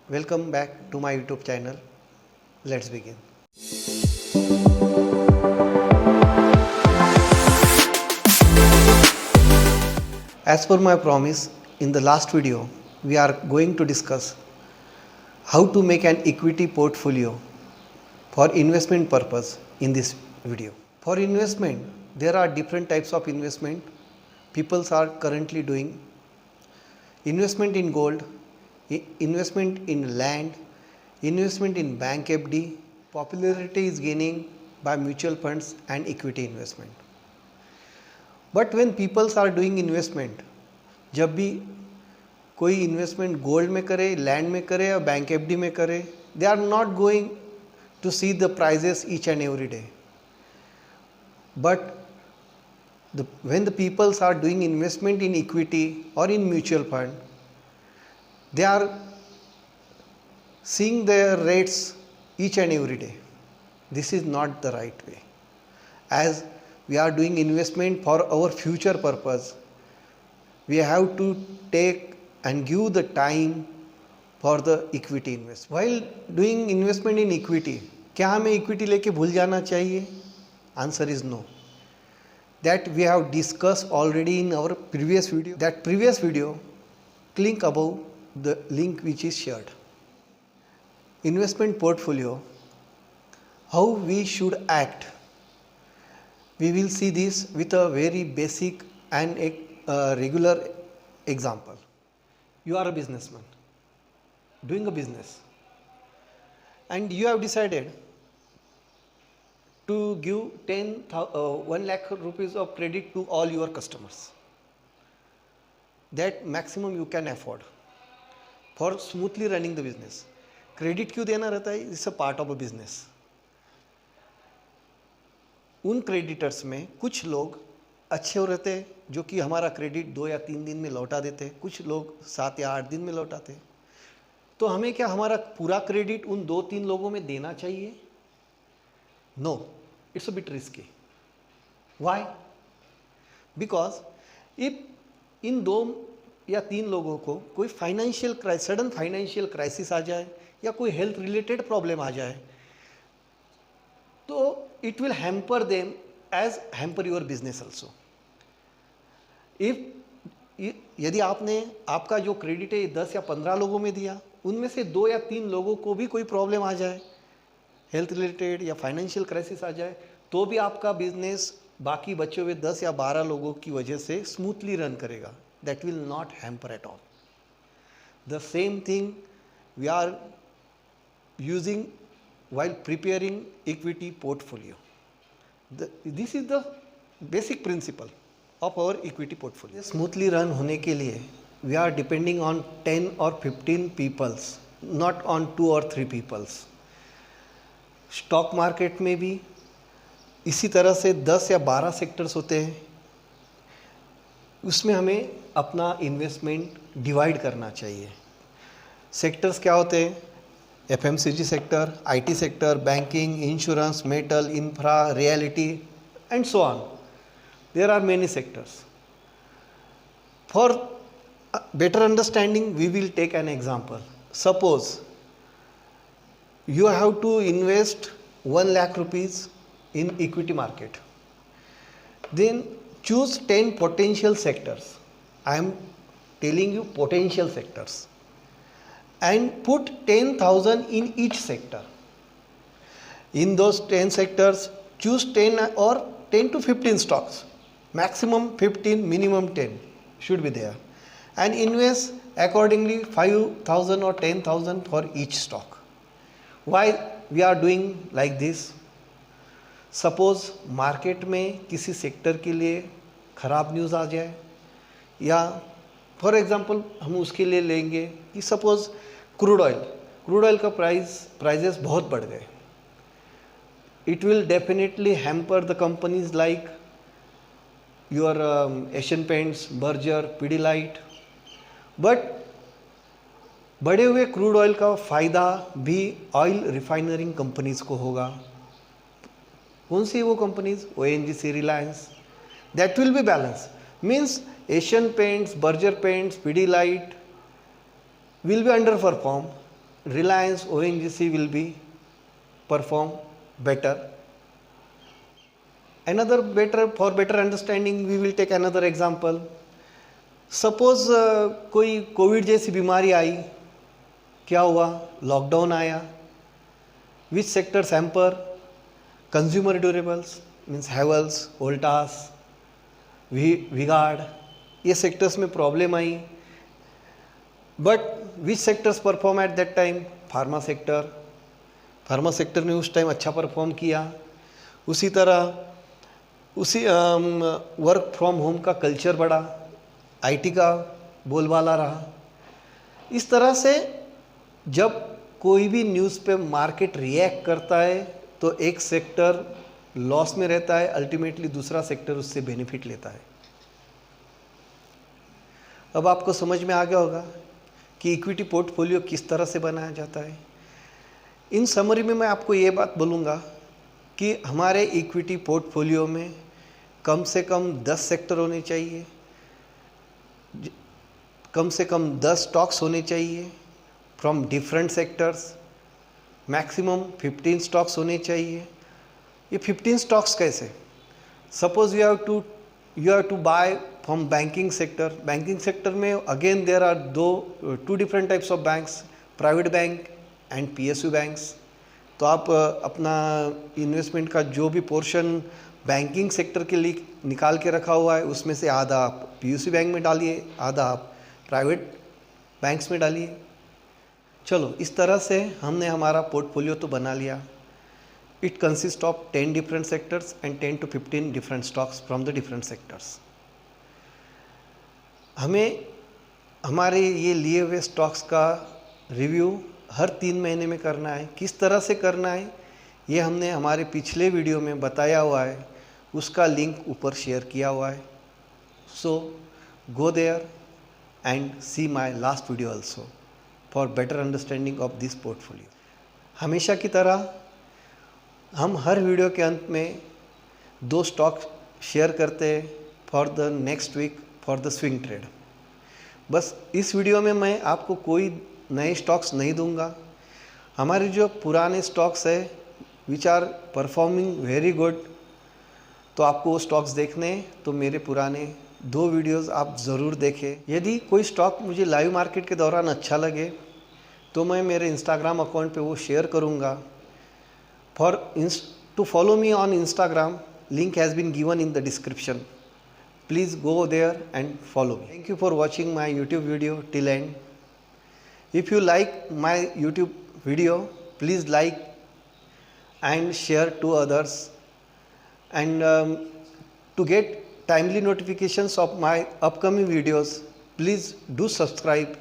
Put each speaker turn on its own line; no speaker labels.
Welcome back to my YouTube channel. Let's begin. As per my promise, in the last video, we are going to discuss how to make an equity portfolio for investment purpose in this video. For investment, there are different types of investment people are currently doing. Investment in gold, investment in land, investment in bank FD. Popularity is gaining by mutual funds and equity investment. But when peoples are doing investment, जब भी कोई investment gold में करे, land में करे या bank FD में करे, they are not going to see the prices each and every day. But when the peoples are doing investment in equity or in mutual fund, they are seeing their rates each and every day. This is not the right way. As we are doing investment for our future purpose, we have to take and give the time for the equity investment. While doing investment in equity, क्या हमें equity लेके भूल जाना चाहिए? Answer is no. That we have discussed already in our previous video. That previous video, click above the link which is shared. Investment portfolio, how we should act. We will see this with a very basic and a regular example. You are a businessman doing a business, and you have decided to give 1 lakh rupees of credit to all your customers. That maximum you can afford for smoothly running the business. Credit क्यों देना रहता है? It's a part of a business. उन creditors में कुछ लोग अच्छे हो रहते हैं जो कि हमारा क्रेडिट 2 या 3 दिन में लौटा देते, कुछ लोग 7 या 8 दिन में लौटाते. तो हमें क्या हमारा पूरा क्रेडिट उन 2-3 लोगों में देना चाहिए? No, it's a bit risky. Why? Because if in 2 या 3 लोगों को कोई सडन फाइनेंशियल क्राइसिस आ जाए या कोई हेल्थ रिलेटेड प्रॉब्लम आ जाए, तो it will hamper them as hamper your business also. यदि आपका जो क्रेडिट है 10 या 15 लोगों में दिया, उनमें से 2 या 3 लोगों को भी कोई प्रॉब्लम आ जाए, हेल्थ रिलेटेड या फाइनेंशियल क्राइसिस आ जाए, तो भी आपका बिजनेस बाकी बचे हुए 10 या 12 लोगों की वजह से स्मूथली रन करेगा. That will not hamper at all. The same thing we are using while preparing equity portfolio. This is the basic principle of our equity portfolio. Smoothly run होने के लिए we are depending on 10 or 15 peoples, not on 2 or 3 peoples. Stock market में भी इसी तरह से 10 या 12 sectors होते हैं. उसमें हमें अपना इन्वेस्टमेंट डिवाइड करना चाहिए. सेक्टर्स क्या होते हैं? FMCG sector, IT sector, banking, insurance, metal, infra, realty, and so on. There are many sectors. For better understanding, we will take an example. Suppose you have to invest 1 lakh rupees in equity market. Then choose 10 potential sectors. I am telling you potential sectors. And put 10,000 in each sector. In those 10 sectors, choose 10 or 10 to 15 stocks. Maximum 15, minimum 10 should be there. And invest accordingly 5,000 or 10,000 for each stock. Why we are doing like this? Suppose market में किसी sector के लिए ख़राब news आ जाए, या for example हम उसके लिए लेंगे कि सपोज क्रूड ऑयल का प्राइजेस बहुत बढ़ गए. It will definitely hamper the companies like your Asian paints, Berger, Pidilite. But बढ़े हुए क्रूड ऑयल का फ़ायदा भी ऑयल रिफाइनरिंग कंपनीज को होगा. कौन सी वो companies? ONGC, Reliance. That will be balance. Means Asian paints, Berger paints, Pidilite will be underperform, Reliance, ONGC will be perform better. For better understanding, we will take another example. Suppose कोई Covid जैसी बीमारी आई, क्या हुआ? Lockdown आया. Which sectors hamper? Consumer durables means Havells, Voltas, V-Guard. ये sectors में problem I. But which sectors perform at that time? Pharma sector ने उस टाइम अच्छा परफॉर्म किया. उसी तरह वर्क फ्रॉम होम का कल्चर बढ़ा, आईटी का बोलबाला रहा. इस तरह से जब कोई भी न्यूज़ पे मार्केट रिएक्ट करता है तो एक सेक्टर लॉस में रहता है, अल्टीमेटली दूसरा सेक्टर उससे बेनिफिट लेता है. अब आपको समझ में आ गया होगा कि इक्विटी पोर्टफोलियो किस तरह से बनाया जाता है. इन समरी में मैं आपको ये बात बोलूँगा कि हमारे इक्विटी पोर्टफोलियो में कम से कम 10 सेक्टर होने चाहिए, कम से कम 10 स्टॉक्स होने चाहिए from different sectors, maximum 15 stocks होने चाहिए. ये 15 स्टॉक्स कैसे? Suppose you have to buy from banking sector में again there are two different types of banks, private bank and PSU banks. तो आप अपना इन्वेस्टमेंट का जो भी पोर्शन बैंकिंग सेक्टर के लिए निकाल के रखा हुआ है उसमें से आधा आप PSU बैंक में डालिए, आधा आप प्राइवेट बैंक्स में डालिए. चलो, इस तरह से हमने हमारा पोर्टफोलियो तो बना लिया. It consist of 10 different sectors and 10 to 15 different stocks from the different sectors. हमें हमारे ये लिए हुए स्टॉक्स का रिव्यू हर 3 महीने में करना है. किस तरह से करना है ये हमने हमारे पिछले वीडियो में बताया हुआ है, उसका लिंक ऊपर शेयर किया हुआ है. So go there and see my last video also for better understanding of this portfolio. हमेशा की तरह हम हर वीडियो के अंत में 2 स्टॉक शेयर करते हैं for the next week for the swing trade. बस इस वीडियो में मैं आपको कोई नए स्टॉक्स नहीं दूंगा. हमारे जो पुराने स्टॉक्स है which are performing very good, तो आपको वो स्टॉक्स देखने हैं तो मेरे पुराने 2 वीडियोस आप ज़रूर देखें. यदि कोई स्टॉक मुझे लाइव मार्केट के दौरान अच्छा लगे तो मैं मेरे इंस्टाग्राम अकाउंट पे वो शेयर करूँगा. To follow me on Instagram, link has been given in the description. Please go there and follow me. Thank you for watching my YouTube video till end. If you like my YouTube video, please like and share to others. And to get timely notifications of my upcoming videos, please do subscribe